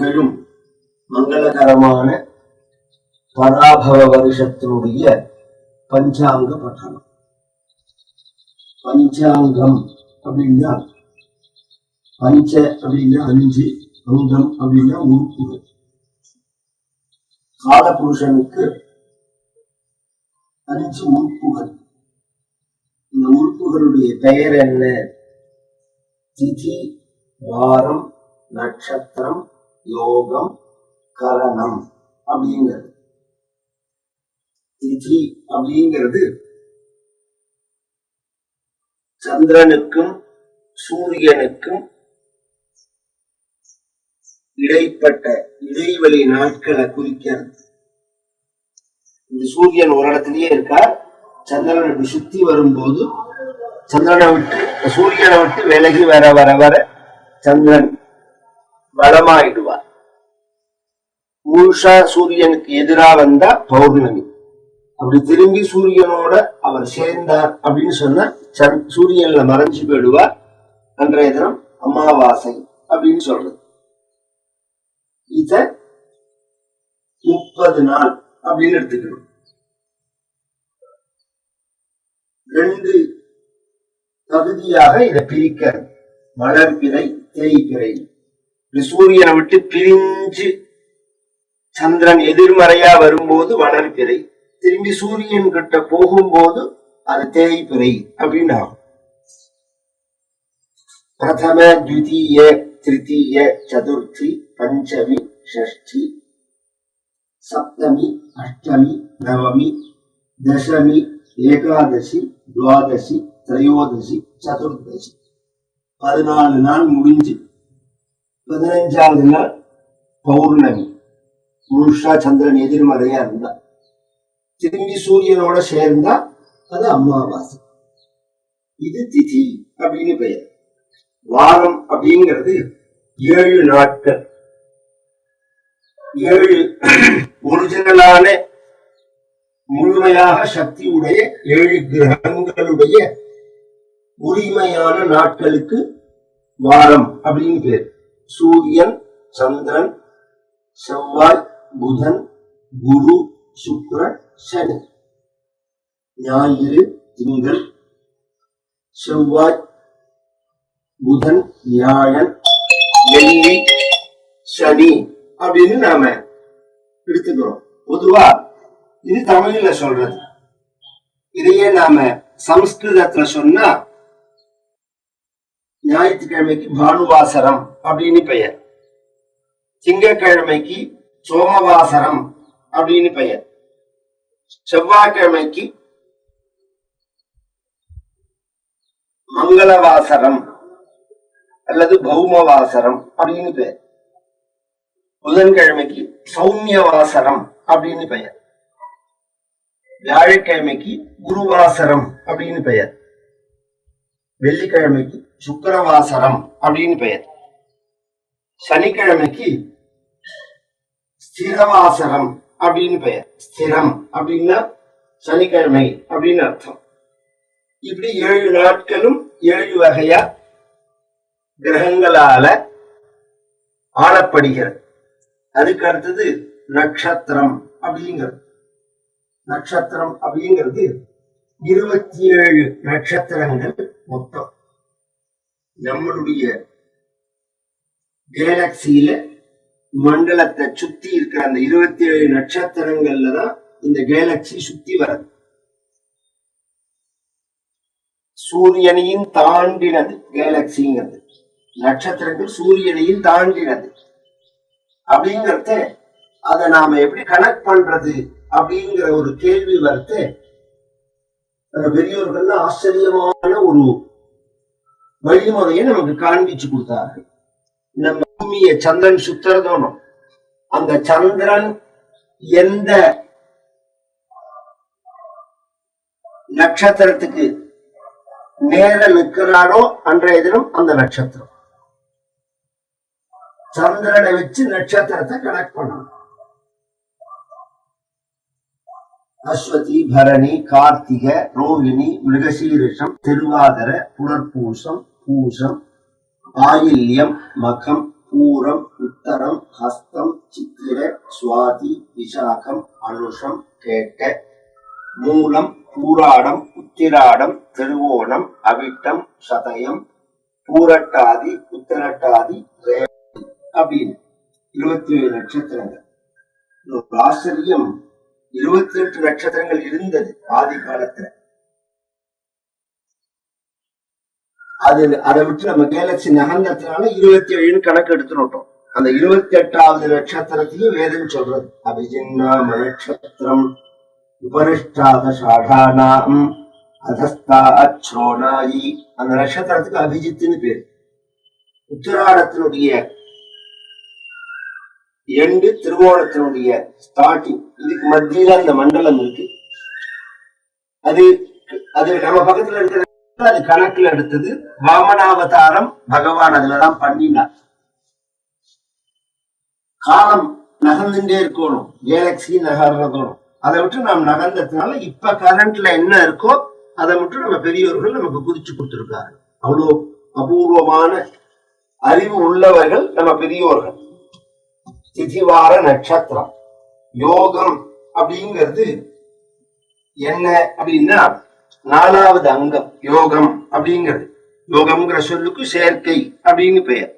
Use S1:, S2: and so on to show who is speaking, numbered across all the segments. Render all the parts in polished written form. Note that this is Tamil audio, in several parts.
S1: திகழும் மங்களகரமான பராபவ வருஷத்தினுடைய பஞ்சாங்க பட்டணம். பஞ்சாங்கம் அப்படின்னா பஞ்ச அப்படின்னா 5, அங்கம் அப்படின்னா உறுப்புகள். காலபுருஷனுக்கு 5 உறுப்புகள். இந்த உறுப்புகளுடைய பெயர் என்ன? திதி, வாரம், நட்சத்திரம், யோகம், கரணம் அப்படிங்கிறது. திதி அப்படிங்கிறது சந்திரனுக்கும் சூரியனுக்கும் இடைப்பட்ட இடைவெளி நாட்களை குறிக்கிறது. இந்த சூரியன் ஒரு இடத்திலேயே இருக்கார். சந்திரனை சுத்தி வரும்போது சூரியனை விட்டு விலகி வர வர வர சந்திரன் பலமாயிடுவார். முழுசா சூரியனுக்கு எதிராக வந்தா பௌர்ணமி. அப்படி திரும்பி சூரியனோட அவர் சேர்ந்தார் அப்படின்னு சொன்னா சூரியன்ல மறைஞ்சு போயிடுவார். அன்றைய தினம் அமாவாசை அப்படின்னு சொல்றது. இத 30 நாள் அப்படின்னு எடுத்துக்கணும். 2 பகுதியாக இதை பிரிக்க, வளர்பிறை, தேய்பிறை. சூரியனை விட்டு பிரிஞ்சு சந்திரன் எதிர்மறையா வரும்போது வளர்பிறை, திரும்பி சூரியன் கிட்ட போகும்போது அது தேய்பிறை அப்படின்னு ஆகும். பிரதம, த்விதீய, திருத்தீய, சதுர்த்தி, பஞ்சமி, ஷஷ்டி, சப்தமி, அஷ்டமி, நவமி, தசமி, ஏகாதசி, துவாதசி, திரையோதசி, சதுர்தசி. 14 நாள் முடிஞ்சு 15வது நாள் பௌர்ணமி. முழுஷா சந்திரன் எதிர்மறையா இருந்தா திரும்பி சூரியனோட சேர்ந்தா அது அமாவாசை. இது திதி அப்படின்னு பெயர். வாரம் அப்படிங்கிறது 7 நாட்கள். 7 ஒரிஜினலான முழுமையாக சக்தி உடைய 7 கிரகங்களுடைய உரிமையான நாட்களுக்கு வாரம் அப்படின்னு பேர். சூரியன், சந்திரன், செவ்வாய், புதன், குரு, சுக்கிரன், சனி. ஞாயிறு, திங்கள், செவ்வாய், புதன், வியாழன், வெள்ளி, சனி அப்படின்னு நாம எடுத்துக்கிறோம். பொதுவா இது தமிழ்ல சொல்றது. இதையே நாம சமஸ்கிருதத்துல சொன்னா ஞாயிற்றுக்கிழமைக்கு பானுவாசரம் அப்படின்னு பெயர், திங்கட்கிழமைக்கு சோமவாசரம் அப்படின்னு பெயர், செவ்வாய்க்கிழமைக்கு மங்களவாசரம் அல்லது பௌமவாசரம் அப்படின்னு பெயர், புதன்கிழமைக்கு சௌமியவாசரம் அப்படின்னு பெயர், வியாழக்கிழமைக்கு குருவாசரம் அப்படின்னு பெயர், வெள்ளிக்கிழமைக்கு சுக்கிரவாசரம் அப்படின்னு பெயர், சனிக்கிழமைக்கு ஸ்திரவாசரம் அப்படின்னு பெயர். ஸ்திரம் அப்படின்னா சனிக்கிழமை அப்படின்னு அர்த்தம். இப்படி 7 நாட்களும் 7 வகையா கிரகங்களால ஆளப்படுகிறது. அதுக்கு அடுத்தது நட்சத்திரம் அப்படிங்கிறது. நட்சத்திரம் அப்படிங்கிறது 27 நட்சத்திரங்கள் மொத்தம். நம்மளுடைய கேலக்சியில மண்டலத்தை சுத்தி இருக்கிற அந்த 27 நட்சத்திரங்கள்ல தான் இந்த கேலக்சி சுத்தி வருது. சூரியனையும் தாண்டினது கேலக்சிங்கிறது. நட்சத்திரங்கள் சூரியனையும் தாண்டினது அப்படிங்கறத அதை நாம எப்படி கனெக்ட் பண்றது அப்படிங்கிற ஒரு கேள்வி வரத்து பெரியோர்கள் ஆச்சரியமான ஒரு வழிமுறையை நமக்கு காண்பிச்சு கொடுத்தார்கள். நம்ம பூமியை சந்திரன் சுத்துறதோனும் அந்த சந்திரன் எந்த நட்சத்திரத்துக்கு நேர நிற்கிறாரோ அன்றைய தினம் அந்த நட்சத்திரம். சந்திரனை வச்சு நட்சத்திரத்தை கனெக்ட் பண்ணணும். அஸ்வதி, பரணி, கார்த்திக, ரோகிணி, மிருகசீரிஷம், திருவாதிர, புனர்பூசம், பூசம், ஆயில்யம், மகம், பூரம், உத்தரம், ஹஸ்தம், சித்திர, சுவாதி, விசாகம், அனுஷம், கேட்ட, மூலம், பூராடம், உத்திராடம், திருவோணம், அவிட்டம், சதயம், பூரட்டாதி, உத்தரட்டாதி, அப்படின்னு 27 நட்சத்திரங்கள். ஒரு ஆச்சரியம், 28 நட்சத்திரங்கள் இருந்தது ஆதி காலத்துல. அதை விட்டு நம்ம கேலக்சி நகர்ந்ததுனால 27 கணக்கு எடுத்துட்டோம். அந்த 28வது நட்சத்திரத்தையும் வேதம் சொல்றது. அபிஜின்னாம நட்சத்திரம் உபரிஷ்டாத சாடானாம் அதஸ்தா அச்சோனாயி. அந்த நட்சத்திரத்துக்கு அபிஜித்துன்னு பேரு. உத்திராடத்தினுடைய எண்டு, திருவோணத்தினுடைய ஸ்டார்டிங், இதுக்கு மத்தியில அந்த மண்டலம் இருக்கு. அது நம்ம பக்கத்துல இருக்கிற அது கணக்குல எடுத்தது. வாமனாவதாரம் பகவான் அதுலதான் பண்ணினார். காலம் நகர்ந்துட்டே இருக்கணும், கேலக்சி நகர்றதோடும். அதை விட்டு நாம் நகர்ந்ததுனால இப்ப கரண்ட்ல என்ன இருக்கோ அதை மட்டும் நம்ம பெரியவர்கள் நமக்கு குறிச்சு கொடுத்திருக்காரு. அவ்வளவு அபூர்வமான அறிவு உள்ளவர்கள் நம்ம பெரியோர்கள். திதிவார நட்சத்திரம் யோகம் அப்படிங்கிறது என்ன அப்படின்னா 4வது அங்கம் யோகம் அப்படிங்கிறது. யோகம்ங்கிற சொல்லுக்கு செயற்கை அப்படின்னு பெயர்.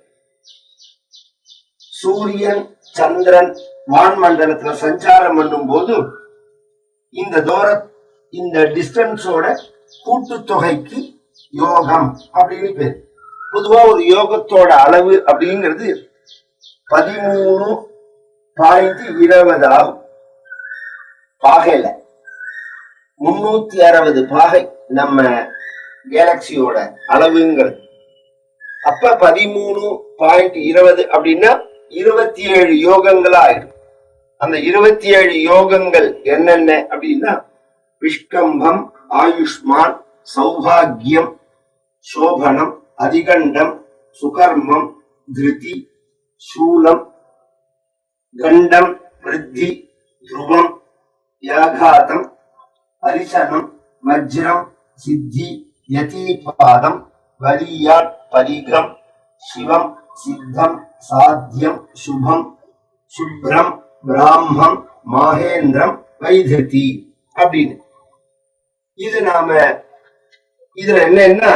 S1: சூரியன் சந்திரன் வான்மண்டலத்துல சஞ்சாரம் பண்ணும் போது இந்த டிஸ்டன்ஸோட கூட்டுத்தொகைக்கு யோகம் அப்படின்னு பேர். பொதுவா ஒரு யோகத்தோட அளவு அப்படிங்கிறது 13.20 ஆகும். பாகையில 360 பாகை நம்ம கேலக்சியோட அளவுங்கிறது. அப்ப 13.20 அப்படின்னா 27 யோகங்களா ஆயிடும். அந்த 27 யோகங்கள் என்னென்ன அப்படின்னா விஷ்கம்பம், ஆயுஷ்மான், சௌபாகியம், சோபனம், அதிகண்டம், சுகர்மம், திருதி, சூலம், கண்டம், விருத்தி, துருவம், யாகாதம், பரிசனம், வஜ்ரம், சித்தி, யதிபாதம், வலியாட், பரிகம், சிவம், சித்தம், சாத்தியம், சுபம், சுப்ரம், பிராமம், மாகேந்திரம், வைததி அப்படின்னு. இது இதுல என்னன்னா,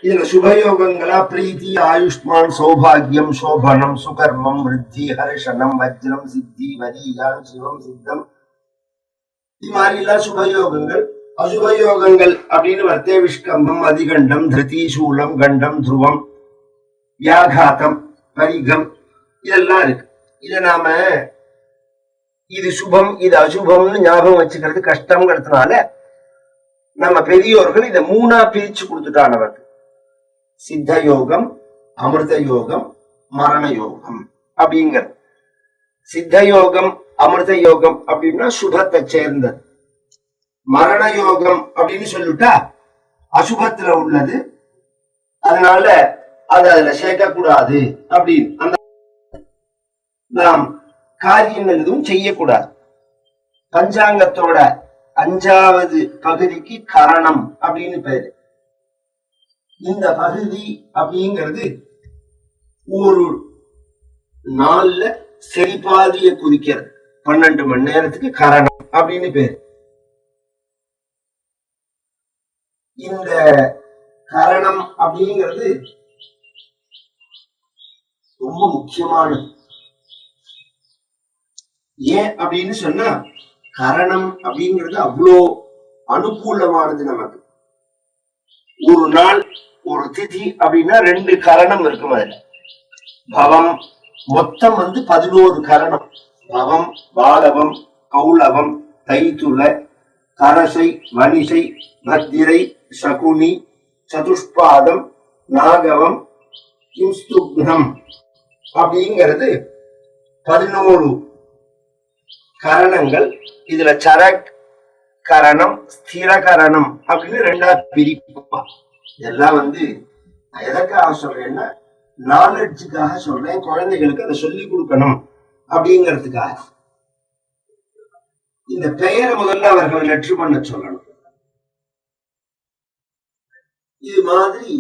S1: இதுல சுபயோகங்களா பிரீத்தி, ஆயுஷ்மான், சௌபாகியம், சோபனம், சுகர்மம், விருத்தி, ஹர்ஷனம், வஜ்ரம், சித்தி, வலியான், சிவம், சித்தம், இது மாதிரி எல்லாம் சுபயோகங்கள். அசுபயோகங்கள் அப்படின்னு வர்த்தே விஷ்கம்பம், அதிகண்டம், திருதி, சூலம், கண்டம், துருவம், வியாகாத்தம், பரிகம், இதெல்லாம் இருக்கு. இத இது சுபம் இது அசுபம்னு ஞாபகம் வச்சுக்கிறது கஷ்டம்ங்கிறதுனால நம்ம பெரியோர்கள் இதை 3ஆ பிரிச்சு கொடுத்துட்டானவர். சித்த யோகம், அமிர்த யோகம், மரண யோகம் அப்படிங்கிறது. சித்த யோகம், அமிர்த யோகம் அப்படின்னா சுபத்தை சேர்ந்தது. மரண யோகம் அப்படின்னு சொல்லிட்டா அசுபத்துல உள்ளது, அதனால அதுல சேர்க்கக்கூடாது அப்படின்னு. அந்த நாம் காரியங்கள் எதுவும் செய்யக்கூடாது. பஞ்சாங்கத்தோட 5வது பகுதிக்கு கரணம் அப்படின்னு பேரு. இந்த பகுதி அப்படிங்கிறது ஒரு நாள்ல செழிப்பாதிய குறிக்கிறது. 12 மணி நேரத்துக்கு கரணம் அப்படின்னு பேரு. இந்த கரணம் அப்படிங்கிறது ரொம்ப முக்கியமானது. ஏன் அப்படின்னு சொன்னா, கரணம் அப்படிங்கிறது அவ்வளோ அனுகூலமானது நமக்கு. ஒரு நாள் ஒரு திதி அப்படின்னா 2 கரணம் இருக்கும். அதுல பவம் மொத்தம் 11 கரணம். பவம், பாலவம், கௌலவம், தைத்துள, கரசை, வனிசை, பத்திரை, சகுனி, சதுஷ்பாதம், நாகவம், கிம்ஸ்துக்னம் அப்படிங்கிறது 11 கரணங்கள். இதுல சரக் கரணம், ஸ்திர கரணம் அப்படின்னு 2ஆ பிரிப்பா. இதெல்லாம் நான் எதற்காக சொல்றேன்னா, நாலெட்ஜுக்காக சொல்றேன். குழந்தைகளுக்கு அதை சொல்லி கொடுக்கணும் அப்படிங்கிறதுக்காக. இந்த பெயரை முதல்ல அவர்கள் லெட்ரு பண்ண சொல்லணும். இது மாதிரி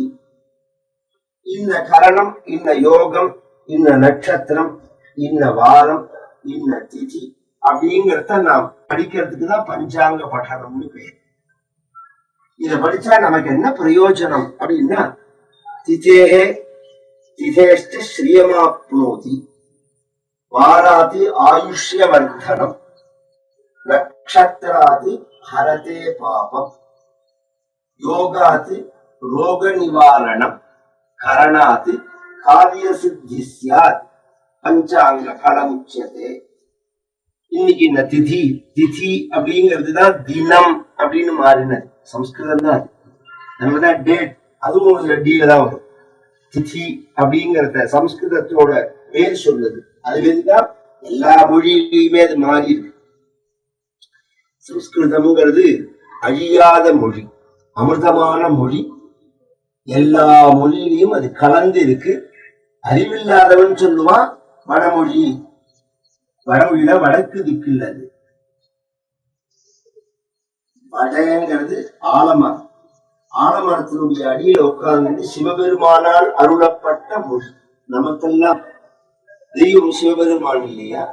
S1: இந்த கரணம், இந்த யோகம், இன்ன நட்சத்திரம், இன்ன வாரம், இன்ன திதி அப்படிங்கிறத நாம் படிக்கிறதுக்கு தான் பஞ்சாங்க பఠனம்னு பேர். இத படிச்சா நமக்கு என்ன பிரயோஜனம் அப்படின்னா, திதேஹே திதேஷ்ட ஸ்ரீயமாப்னோதி, வாராதி ஆயுஷ்யவர்தனம், நக்ஷத்ராதி ஹரதே பாபம், யோகாதி ரோக நிவாரணம், கரணாதி காரிய சித்தி சியாத், பஞ்சாங்க பலமுச்சதே. இன்னைக்கு இந்த திதி, திதி அப்படிங்கிறது தான் தினம் அப்படின்னு மாறினது. சம்ஸ்கிருதம் தான், நம்ம தான் டேட், அதுவும் ஒரு டீல தான் வரும். திதி அப்படிங்கிறத சம்ஸ்கிருதத்தோட பேர் சொல்லுது. அதுலேருந்துதான் எல்லா மொழியிலையுமே அது மாறி இருக்கு. சம்ஸ்கிருதம்ங்கிறது அழியாத மொழி, அமிர்தமான மொழி. எல்லா மொழியிலையும் அது கலந்து இருக்கு. அறிவில்லாதவன் சொல்லுவான் வடமொழி, வடமொழியில வடக்கு திக்கு இல்லது. வடங்கிறது ஆலமரம், ஆலமரத்தினுடைய அடியில உட்கார்ந்து சிவபெருமானால் அருளப்பட்ட மொழி. நமக்கெல்லாம் தெய்வம் சிவபெருமான் இல்லையா,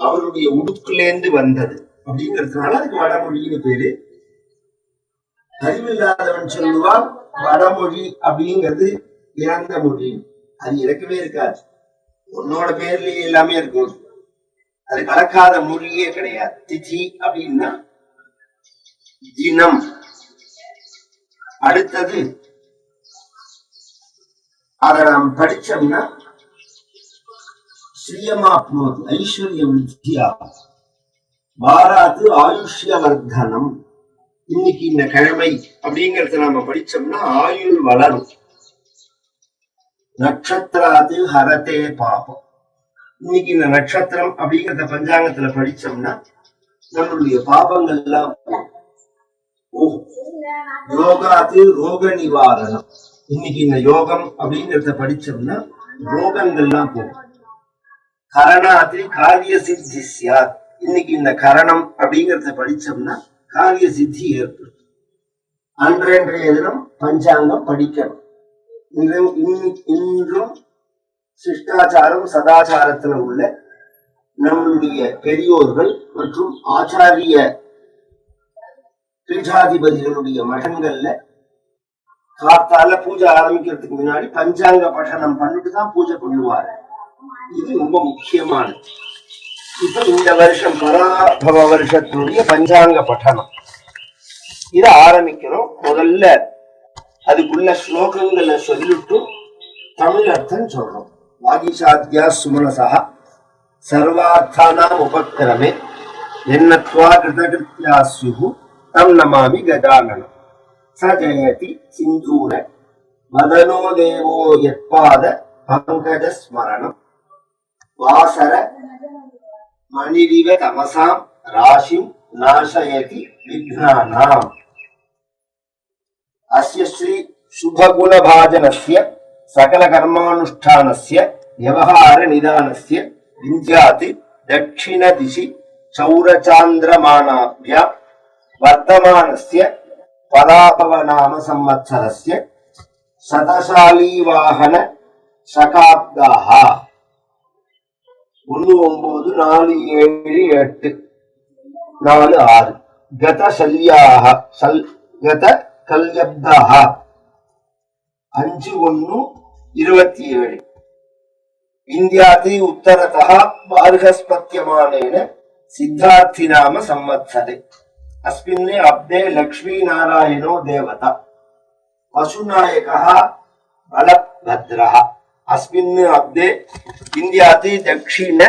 S1: அவருடைய உடுக்குலேந்து வந்தது அப்படிங்கிறதுனால அதுக்கு வடமொழின்னு பேரு. அறிவில்லாதவன் சொல்லுவான் வடமொழி அப்படிங்கிறது இறந்த மொழி, அது இறக்கவே இருக்காது. உன்னோட பேர்லயே எல்லாமே இருக்கும், அது கலக்காத மொழியே கிடையாது. திதி அப்படின்னா தினம். அடுத்தது அதை நாம் படிச்சோம்னா ஸ்ரீயமாப்னோதி, ஐஸ்வர்ய விருத்தியா, வாராது ஆயுஷ்யவர்தனம். இன்னைக்கு இந்த கிழமை அப்படிங்கறத நாம படிச்சோம்னா ஆயுள் வளரும். நட்சத்திராது ஹரதே பாபம். இன்னைக்கு இந்த நட்சத்திரம் அப்படிங்கிறத பஞ்சாங்கத்துல படிச்சோம்னா நம்மளுடைய பாபங்கள் எல்லாம் யோகாது ரோக நிவாரணம். இன்னைக்கு இந்த யோகம் அப்படிங்கிறத படிச்சோம்னா ரோகங்கள்லாம் போகும். கரணாதி காரிய சித்தி சியாத். இன்னைக்கு இந்த கரணம் அப்படிங்கிறத படிச்சோம்னா காரிய சித்தி ஏற்படும். அன்றைய தினம் பஞ்சாங்கம் படிக்கணும். இன்றும் சிஷ்டாச்சாரம் சதாச்சாரத்துல உள்ள நம்முடைய பெரியோர்கள் மற்றும் ஆச்சாரிய பீఠாதிபதிகளுடைய மடங்கள்ல காத்தால பூஜை ஆரம்பிக்கிறதுக்கு முன்னாடி பஞ்சாங்க பఠனம் பண்ணிட்டு தான் பூஜை பண்ணுவாரு. இது ரொம்ப முக்கியமானது. இப்ப இந்த வருஷம் பராபவ வருஷத்தினுடைய பஞ்சாங்க பఠனம் இத ஆரம்பிக்கிறோம். முதல்ல அதுக்குள்ள ஸ்லோகங்களை சொல்லிட்டு தமிழ் அர்த்தம் சொல்றோம். வாகிசாத்யா சுமனசா சர்வார்த்தானாம் உபக்கிரமே என்னத்வா கிருதகிருத்யா ஸ்யுஹு தம் நமாமி கஜானனம். ச ஜயதி சிந்தூர மதனோ தேவோ யத்பாத பங்கஜ ஸ்மரணம் வாசர மணிரிவ தமசாம் ராசிம் நாசயதி விக்னானாம். அஸ்ய ஸ்ரீ சுபகுண பாஜனஸ்ய சகல கர்மானுஷ்டானஸ்ய விவகார நிதானஸ்ய விந்தியாதி தட்சிண திசி சௌரசாந்திரமானாப்யா வர்த்தமானஸ்ய பராபவ நாம சம்வத்சரஸ்ய சதசாலி வாகன சகாப்தாக. 1947 8 கத சல்யாக கத கல்யப்தாக 5/1/27 விந்தியாதி உத்தரதா பார்கஸ்பத்யமானேன சித்தார்த்தி நாம சம்வத்சரே. அஸ்மின்னே அப்தே லக்ஷ்மீ நாராயணோ தேவதா பசுநாயகः பலபத்ரः. அஸ்மின் அப்தே விந்தியாதி தக்ஷிண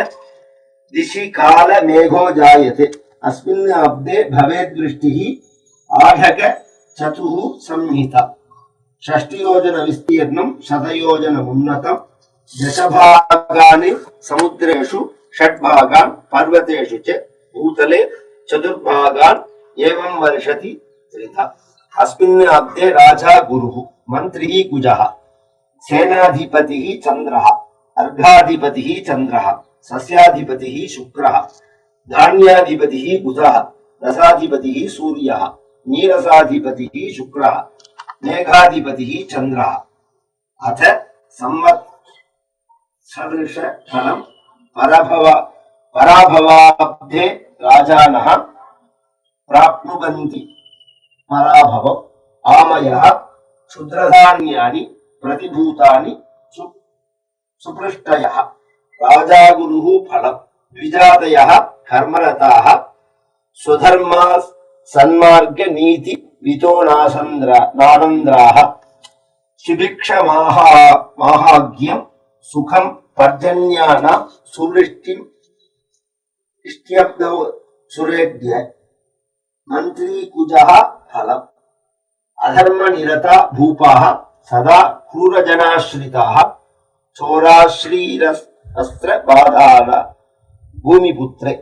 S1: திசி கால மேகோ ஜாயதே. அஸ்மின் அப்தே பவேத் திருஷ்டிः ஆடக சதுः சம்ஹிதா. 6 யோஜன விஸ்தீர்ணம் 100 யோஜன உன்னதம். दशभागानि समुद्रेषु 6 भागान् पर्वतेषु च भूतले 4 भागान् एवं वर्षति त्रिधा. अस्मिन् अब्दे राजा गुरुः, मन्त्री कुजः, सेनाधिपतिः चन्द्रः, अर्घाधिपतिः चन्द्रः, सस्याधिपतिः शुक्रः, धान्याधिपतिः बुधः, रसाधिपतिः सूर्यः, नीरसाधिपतिः शुक्रः, मेघाधिपतिः चन्द्रः. अथ சதுஷ பலம் பராபவாப்தே ராஜானः பிராப்னுவந்தி பராபவம் ஆமயः க்ஷுத்ரதான்யானி பிரதிபூதானி சுப்ருஷ்டயः ராஜாகுருः பலம் த்விஜாதயः கர்மரதாः ஸ்வதர்மா சன்மார்க நீதி விதோ நானந்திராः சுபிக்ஷமாஹாக்யம் சுகம் பர்ஜன்யானாம் சுவృష్టిம் இஷ்ட்யப்தௌ சுரேத்ய மந்திரி குஜः பலம் அதர்ம நிரதா பூபாः சதா क्रूरजनाश्रिताः चोराश्रीरस्त्र बाधान भूमिपुत्रे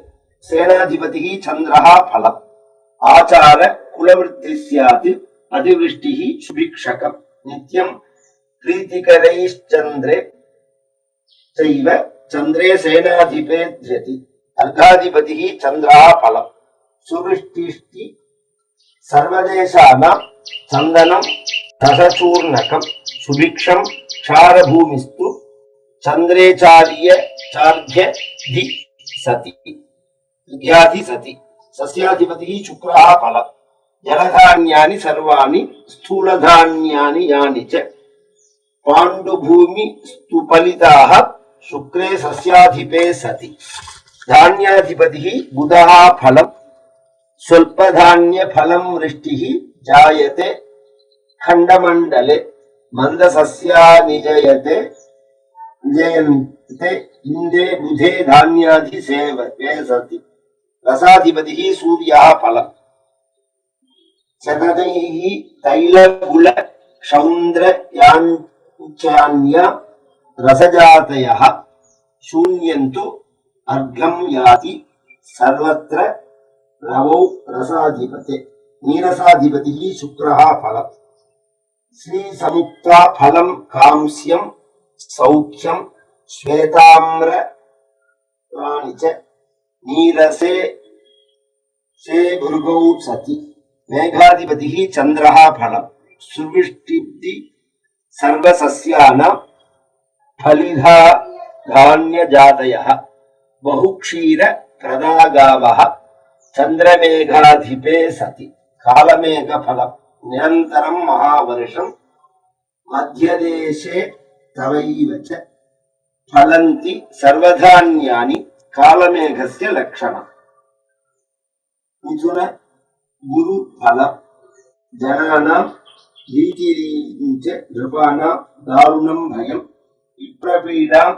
S1: सेनाधिपतिः चन्द्रः फलम् आचार कुलवृत्तिः स्यात् अतिवृष्टिः सुभिक्षकम् नित्यं प्रीतिकरैश्चन्द्रे चैव चन्द्रे सेनाधिपेध्यति अर्घाधिपतिः चन्द्रः फलम् सुवृष्टिष्टि सर्वदेशानां चन्दनं दशचूर्णकं सुभिक्षं क्षारभूमिस्तु चन्द्रे चार्घ्य सति सस्याधिपतिः शुक्रः फलम् जलधान्यानि सर्वाणि स्थूलधान्यानि यानि च पाण्डुभूमि स्तुपलिताः शुक्रे सस्याधिपे सति धान्याधिपतिः बुधः फलम् स्वल्पधान्य फलं वृष्टिः जायते खण्डमण्डले मन्दसस्यानि जयन्ते इन्दे बुधे धान्याधिसेवे सति रसाधिपतिः सूर्यः फलम् शतदैः तैलकुल क्षौन्द्र याञ्चान्य रसजातयः शून्यन्तु अर्घं याति सर्वत्र रवौ रसाधिपते नीरसाधिपतिः शुक्रः फलम् श्रीसमुक्ता फलं कांस्यं सौख्यं श्वेताम्राणि च नीरसे भृगौ सति मेघाधिपतिः चन्द्रः फलम् सुवृष्टिब्धि सर्वसस्यानां फलिधा धान्यजातयः बहुक्षीर प्रदागावः चन्द्रमेघाधिपे सति कालमेघ फलम् निरन्तरं महावर्षं मध्यदेशे तवैव च फलन्ति सर्वधान्यानि कालमेघस्य लक्षणम् मिथुन गुरु फलम् जनानां भीतिरीञ्च नृपाणां दारुणं भयं विप्रपीडां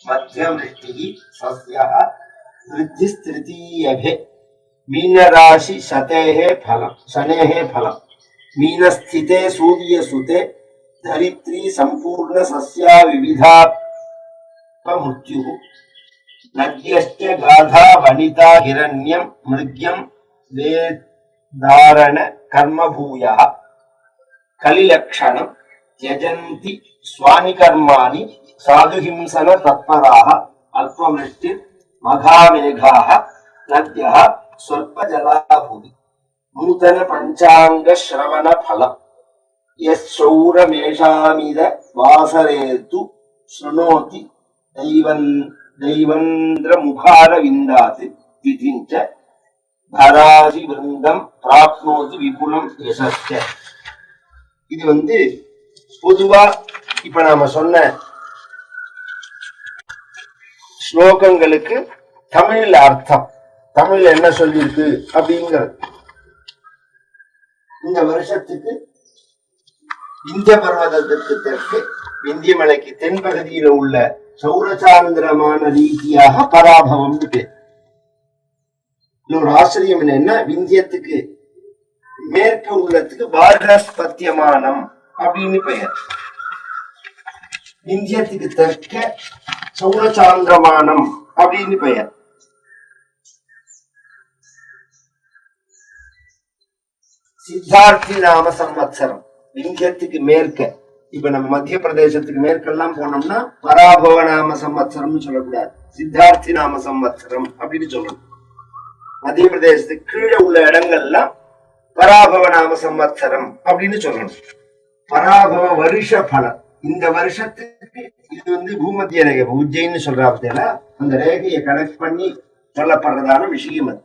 S1: मध्यवृष्टिः सस्यः वृद्धिस्तृतीयभे मीनराशि शनेः फलम् मीनस्थिते सूर्यसुते धरित्री संपूर्ण सस्या विविधा मृत्युः नद्यश्च गाधा वनिता हिरण्यं मृग्यं वेदारण कर्मभूयः कलिलक्षणं त्यजन्ति स्वानि कर्माणि साधुहिंसन तत्पराः अल्पवृष्टिर् मघामेघाः नद्यः स्वल्पजलाभुवि नूतन पंचांग श्रवण फलम् यशौरमेषामिद वासरेतु शृणोति दैवन्द्र मुखार विन्दाति तिथिञ्च धराजि वृन्दं प्राप्नोति विपुलं यशश्च இது வந்து பொதுவா இப்ப நாம சொன்ன ஸ்லோகங்களுக்கு தமிழ்ல அர்த்தம் தமிழ்ல என்ன சொல்லிருக்கு அப்படிங்கிறது. இந்த வருஷத்துக்கு விந்திய பர்வதத்திற்கு தெற்கு விந்திய மலைக்கு தென்பகுதியில உள்ள சௌரசாந்திரமான ரீதியாக பராபவம்னு பேர். இன்னொரு ஆச்சரியம் என்னன்னா, விந்தியத்துக்கு மேற்கு உள்ளத்துக்கு வார்கஸ்பத்தியமானம் அப்படின்னு பெயர். விந்தியத்துக்கு தெற்க சௌரசாந்திரமானம் அப்படின்னு பெயர். சித்தார்த்தி நாம சம்வத்சரம் விந்தியத்துக்கு மேற்க, இப்ப நம்ம மத்திய பிரதேசத்துக்கு மேற்கெல்லாம் போனோம்னா பராபவ நாம சம்வத்சரம் சொல்லக்கூடாது, சித்தார்த்தி நாம சம்வத்சரம் அப்படின்னு சொல்லணும். மத்திய பிரதேசத்துக்கு கீழே உள்ள இடங்கள்லாம் பராபவ நாம சம்வத்சரம் அப்படின்னு சொல்லணும். பராபவ வருஷ பலம், இந்த வருஷத்துக்கு இது பூமத்திய ரேகை உஜ்ஜைன்னு சொல்றாங்க. அந்த ரேகையை கனெக்ட் பண்ணி சொல்லப்படுறதான விஷயம் அது.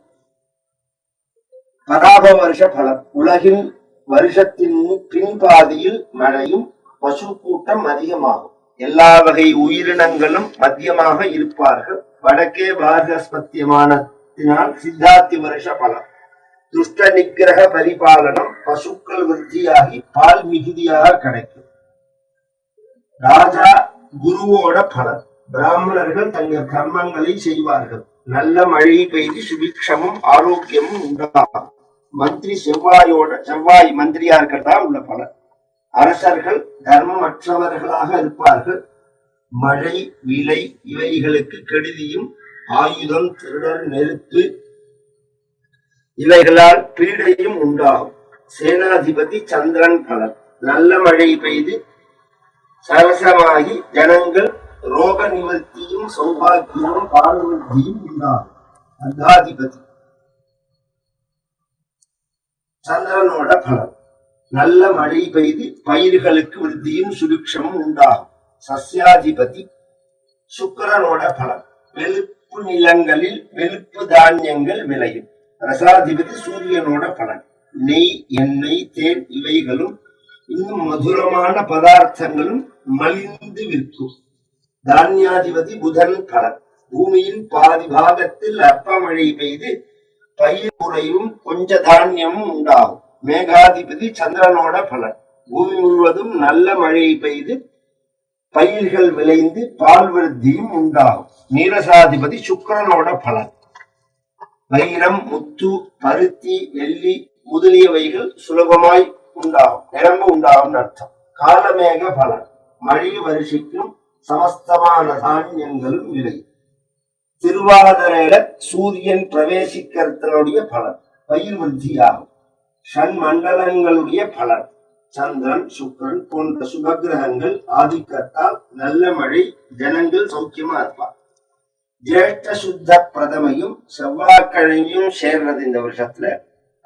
S1: பராப வருஷ பலம். உலகின் வருஷத்தின் பின்பாதியில் மழையும் பசு கூட்டம் அதிகமாகும். எல்லா வகை உயிரினங்களும் மத்தியமாக இருப்பார்கள். வடக்கே பார்கஸ்பத்தியமானத்தினால் சித்தார்த்தி வருஷ பலம். துஷ்ட நிகிரக பரிபாலனம், பசுக்கள் விருத்தியாகி பால் மிகுதியாக கிடைக்கும். ராஜா குருவோட பலன். பிராமணர்கள் தங்கள் கர்மங்களை செய்வார்கள். நல்ல மழை பெய்து சுபிக்ஷமும் ஆரோக்கியமும் உண்டாகும். மந்திரி செவ்வாய் மந்திரியா இருக்கிறதா உள்ள பலன். அரசர்கள் தர்மமற்றவர்களாக இருப்பார்கள். மழை விலை இவைகளுக்கு கெடுதியும் ஆயுதம் திருடர் நெருப்பு இவைகளால் பீடையும் உண்டாகும். சேனாதிபதி சந்திரன் பலன். நல்ல மழை பெய்து சரசமாகி ஜனங்கள் ரோக நிவர்த்தியும் சௌபாகியமும் பாரவர்த்தியும் உண்டாகும். அர்த்தாதிபதி சந்திரனோட பலன். நல்ல மழை பெய்து பயிர்களுக்கு விருத்தியும் சுபிக்ஷமும் உண்டாகும். சஸ்யாதிபதி சுக்கிரனோட பலன். வெளுப்பு நிலங்களில் வெளுப்பு தானியங்கள் விளையும். ரசாதிபதி சூரியனோட பலன். நெய் எண்ணெய் தேன் இவைகளும் இன்னும் மதுரமான பதார்த்தங்களும் மலிந்து விற்கும். தானியாதிபதி புதன் பலன். பூமியின் பாதி பாகத்தில் அற்ப மழை பெய்து பயிர் குறைவும் கொஞ்ச தானியமும் உண்டாகும். மேகாதிபதி சந்திரனோட பலன். பூமி முழுவதும் நல்ல மழை பெய்து பயிர்கள் விளைந்து பால் விருத்தியும் உண்டாகும். நீரசாதிபதி சுக்கிரனோட பலன். வைரம் முத்து பருத்தி வெள்ளி முதலியவைகள் சுலபமாய் உண்டாகும், நிரம்ப உண்டாகும் அர்த்தம். காலமேக பலன். மழை வருஷிக்கும் சமஸ்தமான தானியங்களும் விளையும். திருவாதிரையில சூரியன் பிரவேசிக்கிறதனுடைய பலன் பயிர் விருத்தியாகும். ஷண்மண்டலங்களுடைய பலன். சந்திரன் சுக்கிரன் போன்ற சுபகிரகங்கள் ஆதிக்கத்தால் நல்ல மழை, ஜனங்கள் சௌக்கியமா இருப்பார். ஜேஷ்ட சுத்த பிரதமையும் செவ்வாய்க்கிழமையும் சேர்றது இந்த வருஷத்துல,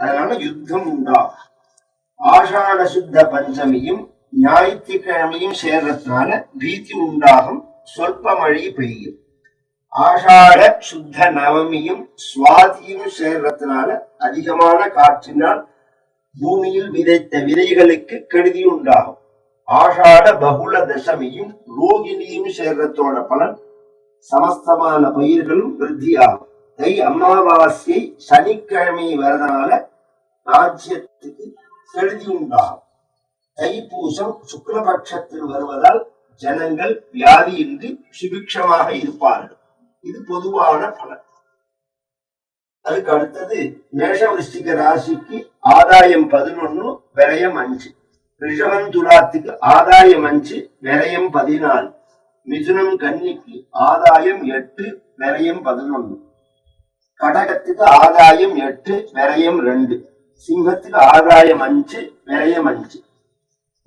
S1: அதனால யுத்தம் உண்டாகும். ஆஷாட சுத்த பஞ்சமியும் ஞாயிற்றுக்கிழமையும் சேர்றதுனால பீதி உண்டாகும், சொல்ப மழை பெய்யும். ஆஷாட சுத்த நவமியும் சுவாதியும் சேர்றதுனால அதிகமான காற்றினால் பூமியில் விதைத்த விதைகளுக்கு கெடுதி உண்டாகும். ஆஷாட பகுல தசமியும் ரோகிணியும் சேர்றதோட பலன் சமஸ்தமான பயிர்களும் விருத்தியாகும். தை அமாவாசை சனிக்கிழமை வரதுனால ராஜ்யத்துக்கு கெடுதி உண்டாகும். தைப்பூசம் சுக்லபட்சத்தில் வருவதால் ஜனங்கள் வியாதியின்றி சுபிக்ஷமாக இருப்பார்கள். இது பொதுவான பலன். அதுக்கு அடுத்தது மேஷவிருஷ்டிக ராசிக்கு ஆதாயம் 11, விரயம் 5. ரிஷபம் துலாத்துக்கு ஆதாயம் 5, விரயம் 14. மிதுனம் கன்னிக்கு ஆதாயம் 8, விரயம் 11. கடகத்துக்கு ஆதாயம் 8, விரயம் 2. சிங்கத்துக்கு ஆதாயம் 5, விரயம் 5.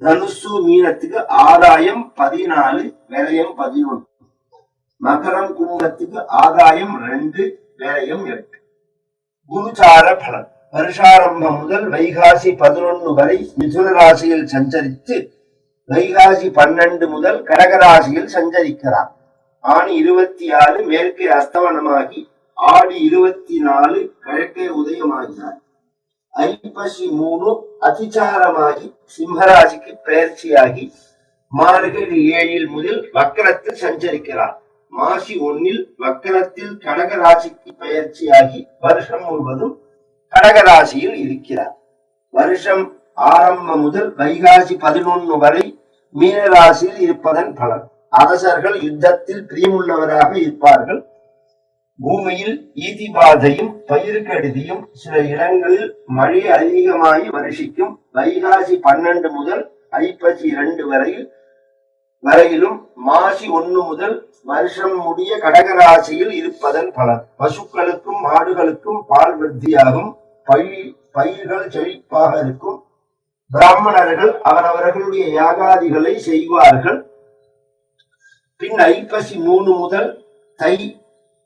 S1: தனுசு மீனத்துக்கு ஆதாயம் 14, விரயம் 11. மகரம் கும்பத்துக்கு ஆதாயம் 2, விரயம் 8. குருசார பலன். வருஷாரம்பம் முதல் வைகாசி 11 வரை மிதுன ராசியில் சஞ்சரித்து வைகாசி 12 முதல் கடகராசியில் சஞ்சரிக்கிறார். ஆணி 26 மேற்கே அஸ்தமனமாகி ஆடி 24 கிழக்கே உதயமாகிறார். ஐப்பசி 3 அதிச்சாரமாகி சிம்மராசிக்கு பயிற்சியாகி மார்கழி 7 முதல் வக்கரத்தில் சஞ்சரிக்கிறார். மாசி 1 வக்கரத்தில் கடகராசிக்கு பயிற்சியாகி வருஷம் முழுவதும் கடகராசியில் இருக்கிறார். வருஷம் ஆரம்பம் முதல் வைகாசி 11 வரை மீனராசியில் இருப்பதன் பலன். அரசர்கள் யுத்தத்தில் பிரியமுள்ளவராக இருப்பார்கள். பூமியில் ஈதிபாதையும் பயிர்கெடுதியும் சில இடங்களில் மழை அதிகமாகி வருஷிக்கும். வைகாசி 12 முதல் ஐப்பசி 2 வரையிலும் மாசி 1 முதல் வருஷம் முடிய கடகராசியில் இருப்பதன் பலன். பசுக்களுக்கும் மாடுகளுக்கும் பால் விருத்தியாகும். பயிர்கள் செழிப்பாக இருக்கும். பிராமணர்கள் அவரவர்களுடைய யாகாதிகளை செய்வார்கள். பின் ஐப்பசி 3 முதல் தை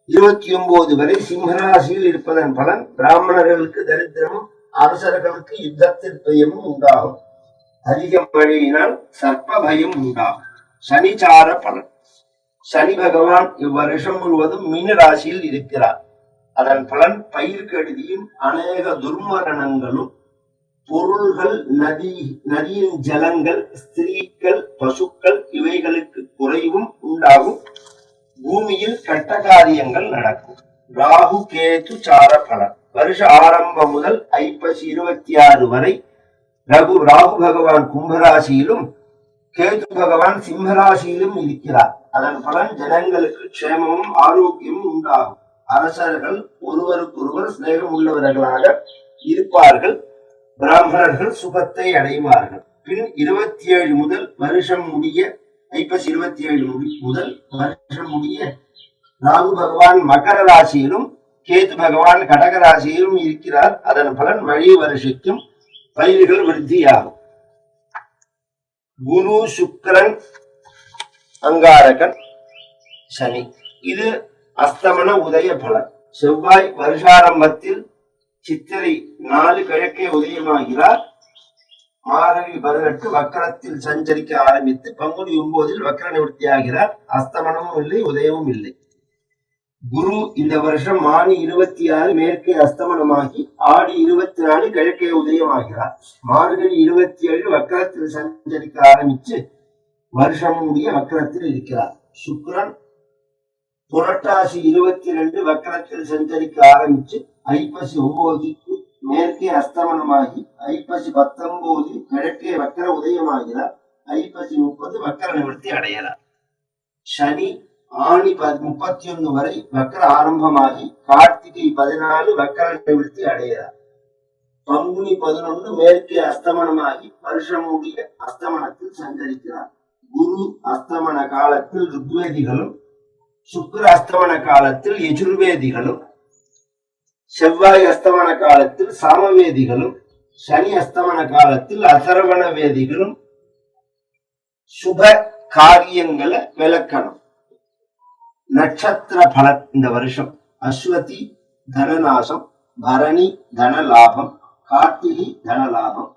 S1: 29 வரை சிம்மராசியில் இருப்பதன் பலன். பிராமணர்களுக்கு தரித்திரமும் அரசர்களுக்கு யுத்தத்தில் பயமும் உண்டாகும். அதிக மழையினால் சர்ப்ப பயம் உண்டாகும். சனிச்சார பலன். சனி பகவான் இவ்வருஷம் முழுவதும் மீன ராசியில் இருக்கிறார். அதன் பலன் பயிர் கெடுதியும் அநேக துர்மரணங்களும் பொருள்கள் நதியின் ஜலங்கள் ஸ்திரீக்கள் பசுக்கள் இவைகளுக்கு குறைவும் உண்டாகும். பூமியில் கட்ட காரியங்கள் நடக்கும். ராகு கேது சார பலன். வருஷ ஆரம்பம் முதல் ஐப்பசி 26 வரை ராகு பகவான் கும்பராசியிலும் கேது பகவான் சிம்மராசியிலும் இருக்கிறார். அதன் பலன் ஜனங்களுக்கு க்ஷேமமும் ஆரோக்கியமும் உண்டாகும். அரசர்கள் ஒருவருக்கொருவர் சிநேகம் உள்ளவர்களாக இருப்பார்கள். பிராமணர்கள் சுகத்தை அடைவார்கள். பின் 27 முதல் வருஷம் முடிய ஐப்பசி 27 முதல் வருஷம் முடிய ராகு பகவான் மகர ராசியிலும் கேது பகவான் கடக ராசியிலும் இருக்கிறார். அதன் பலன் மழை வருஷிக்கும் பயிர்கள் விருத்தியாகும். குரு சுக்கிரன் அங்காரகன் சனி. இது அஸ்தமன உதய பலன். செவ்வாய் வருஷாரம்பத்தில் சித்திரை 4 கிழக்கே உதயமாகிறார். மார்கழி 18 வக்கரத்தில் சஞ்சரிக்க ஆரம்பித்து பங்குனி 9 வக்கர நிவர்த்தி ஆகிறார். அஸ்தமனமும் இல்லை, உதயமும் இல்லை. குரு இந்த வருஷம் ஆணி 26 மேற்கே அஸ்தமனமாகி ஆடி 24 கிழக்கே உதயமாகிறார். மார்கழி 27 வக்கரத்தில் சஞ்சரிக்க ஆரம்பிச்சு வருஷம் முடிய வக்கரத்தில் இருக்கிறார். சுக்கிரன் புரட்டாசி 22 வக்கரத்தில் சஞ்சரிக்க ஆரம்பிச்சு ஐப்பசி 9 மேற்கே அஸ்தமனமாகி ஐப்பசி 19 கிழக்கே வக்கர உதயமாகிறார். ஐப்பசி 30 வக்கர நிவர்த்தி அடைகிறார். சனி ஆணி 31 வரை வக்கர ஆரம்பமாகி கார்த்திகை 14 வக்கர நிவர்த்தி அடைகிறார். பங்குனி 11 மேற்கே அஸ்தமனமாகி வருஷம் முடிய அஸ்தமனத்தில் சஞ்சரிக்கிறார். குரு அஸ்தமன காலத்தில் ருக்வேதிகளும் சுக்கிர அஸ்தமன காலத்தில் யஜுர்வேதிகளும் செவ்வாய் அஸ்தமன காலத்தில் சாமவேதிகளும் சனி அஸ்தமன காலத்தில் அதர்வண வேதிகளும் சுப காரியங்களை விளக்கணும். நட்சத்திர பலன் இந்த வருஷம் அஸ்வதி தனநாசம், பரணி தனலாபம், கார்த்திகை தனலாபம்,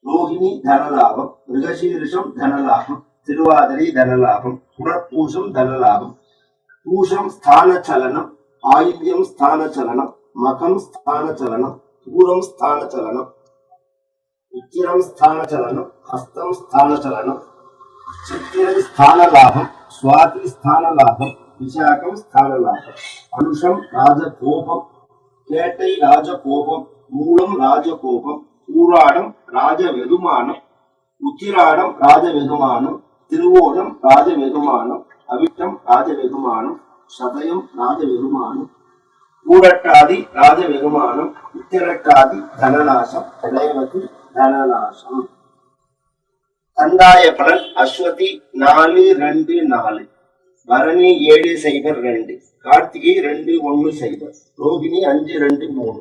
S1: ரோஹிணி தனலாபம், மிருகசீரிஷம் தனலாபம், திருவாதிரை தனலாபம், புனர்பூசம் தனலாபம், பூஷம் ஸ்தான சலனம், ஆயுள்யம் ஸ்தான சலனம், மகம் ஸ்தான சலனம், பூரம் ஸ்தான சலனம், உத்திரம் ஸ்தான சலனம், ஹஸ்தம் ஸ்தான சலனம், சித்திரை ஸ்தான லாபம், சுவாதி ஸ்தான லாபம், விசாகம் ஸ்தான லாபம், அனுஷம் ராஜகோபம், கேட்டை ராஜகோபம், மூலம் ராஜகோபம், பூராடம் ராஜ வெகுமானம், உத்திராடம் ராஜ வெகுமானம், திருவோணம் ராஜ வெகுமானம், அவிட்டம் ராஜ வெகுமானம், சதயம் ராஜ வெகுமானம், பூரட்டாதி ராஜ வெகுமானம், உத்திரட்டாதி தனநாசம், ரேவதி தனநாசம். கந்தாய பலன் அஸ்வதி 4-2-4, பரணி 7-0-2, கார்த்திகை 2-1-0, ரோகிணி 5-2-3,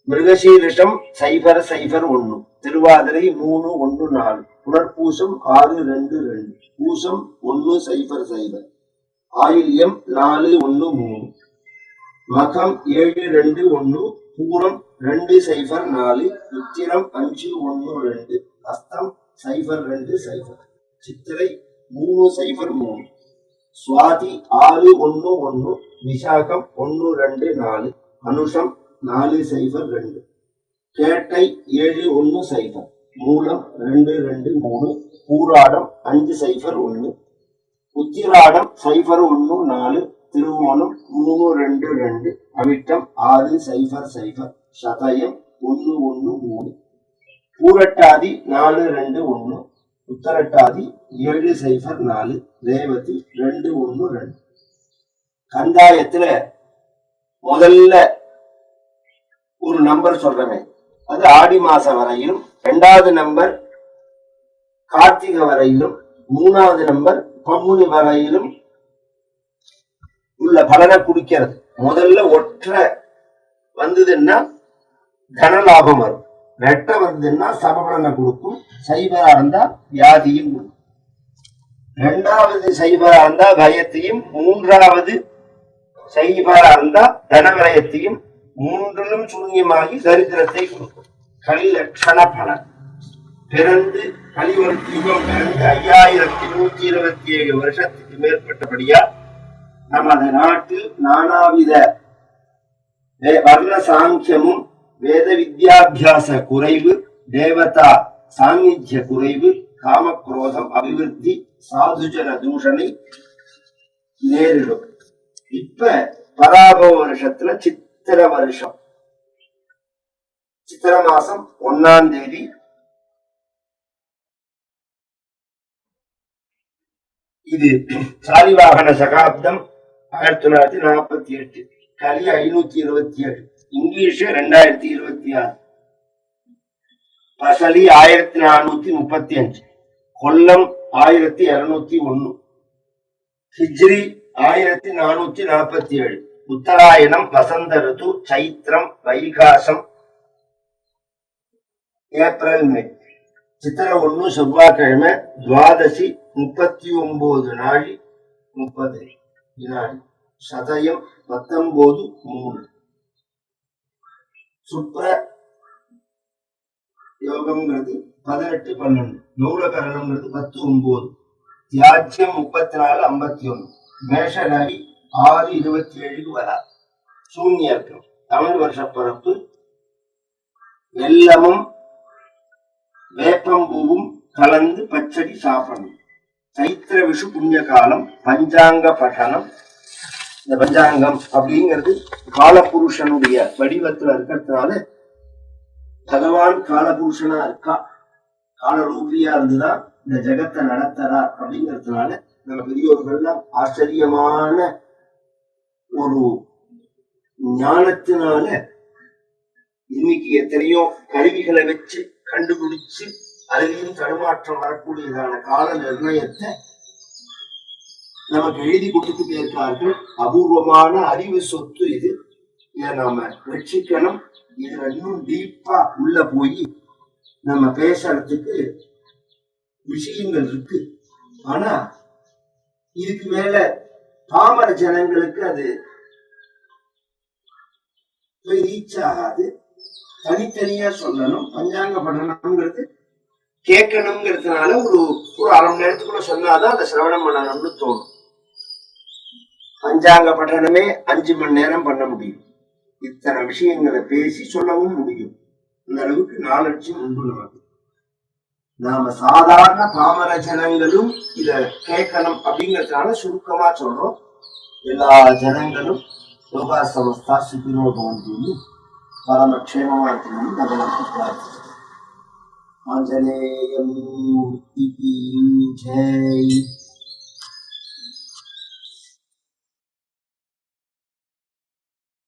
S1: மிருகசீரிஷம் 0-0-1, திருவாதிரை 3-1-4, புனர்பூசம் 6-2-2, பூசம் 1-0-0, ஆயில்யம் 4-1-3, மகம் 7-2-1, பூரம் 2-0-4, உத்திரம் 5-1-2, ஹஸ்தம் 0-2-0, சித்திரை 3-0-3, சுவாதி 6-1-1, விசாகம் 1-2-4, அனுஷம் 4-0-2, கேட்டை 7-1-0, மூலம் 2-2-3, பூராடம் 5-0-1, உத்திராடம் 0-1-4, திருவோணம் 3-2-2, அவிட்டம் 6-0-0, சதயம் 1-1-3, பூரட்டாதி 4-2-1, உத்தரட்டாதி 7-0-4, ரேவதி 2-1-2. கந்தாயத்துல முதல்ல ஒரு நம்பர் சொல்றமே, அது ஆடி மாசம் வரையிலும், 2வது நம்பர் கார்த்திகை வரையிலும், 3வது நம்பர் பங்குனி வரையிலும் உள்ள பலனை குடிக்கிறது. முதல்ல ஒற்றை வந்ததுன்னா தனலாபம் வரும், ரெட்டை வந்ததுன்னா சமபலனை கொடுக்கும், சைபரா இருந்தா வியாதியும் கொடுக்கும். 2வது சைபரா இருந்தா பயத்தையும், 3வது சைபரா இருந்தா தனவரயத்தையும், 3லும் சூன்யமாகி தரித்திரத்தை கொடுக்கும். கலிலட்சண பலன். பிறந்து கலிவர்த்தி யுகம் பிறந்து 5127 வருஷத்துக்கு மேற்பட்டபடியா நமது நாட்டில் நானாவித வர்ண சாங்கியமும் வேத வித்யாபியாச குறைவு, தேவதா சாநித்திய குறைவு, காமக்ரோதம் அபிவிருத்தி, சாதுஜன தூஷணை நேரிடும். இப்ப பராபவ வருஷத்துல சித்திர வருஷம், சித்திர மாசம் 1ஆம் தேதி இது சாலிவாகன சகாப்தம் 1948, கலி 527, இங்கிலீஷ் 2026, பசலி 1435, கொல்லம் 1201, ஹிஜ்ரி 1447, உத்தராயணம் வசந்த ருது, சைத்திரம் வைகாசம் ஏப்ரல் மே. சித்திர 1 செவ்வாய்க்கிழமை, துவாதசி 39 நாழி 30 வினாடி, சதயம் 19:3, சுப்ர யோகம்ங்கிறது 18:12, நூலகரணம்ங்கிறது 10:9, தியாஜ்யம் 34:51, மேஷராகி 6:27 வரா, சூன்யர்க்கம். தமிழ் வருஷ பிறப்பு வெல்லமும் வேப்பம்பூவும் கலந்து பச்சடி சாப்பிடணும். சைத்திர விஷு புண்ணிய காலம், பஞ்சாங்க பட்டனம். இந்த பஞ்சாங்கம் அப்படிங்கிறது காலபுருஷனுடைய வடிவத்துல இருக்கிறதுனால பகவான் காலபுருஷனா இருக்கா, காலரூபியா இருந்துதான் இந்த ஜெகத்தை நடத்துறார் அப்படிங்கிறதுனால நம்ம பெரியோர்கள்லாம் ஆச்சரியமான ஒரு ஞானத்தினால இன்னைக்கு எத்தனையோ கருவிகளை வச்சு கண்டுபிடிச்சு அதுலயும் தடுமாற்றம் வரக்கூடியதான கால நிர்ணயத்தை நமக்கு எழுதி கொடுத்துட்டே இருக்கார்கள். அபூர்வமான அறிவு சொத்து இது. இதை நாம ரட்சிக்கணும். இதுல இன்னும் டீப்பா உள்ள போய் நம்ம பேசுறதுக்கு விஷயங்கள் இருக்கு. ஆனா இதுக்கு மேல பாமர ஜனங்களுக்கு அது ரீச் ஆகாது. தனித்தனியா சொல்லணும். பஞ்சாங்க படனம்ங்கிறது கேட்கணுங்கிறதுனால ஒரு 1/2 மணி நேரத்துக்குள்ள சொன்னாதான் அதை சிரவணம் பண்ணணும்னு தோணும். பஞ்சாங்க பட்டனமே 5 மணி நேரம் பண்ண முடியும். இத்தனை விஷயங்களை பேசி சொல்லவும் முடியும். இந்த அளவுக்கு நாலட்சி உண்டு நமக்கு. நாம சாதாரண பாமர ஜனங்களும் இத கேட்கணும் அப்படிங்கிறதுனால சுருக்கமா சொல்றோம். எல்லா ஜனங்களும் யோகா சமஸ்தா சுகினோபவந்து பரமக்ஷேமமா இருக்கணும்னு பகவானுக்கு பிரார்த்திக்கிறோம். ஆஞ்சநேயம் ஜெய்.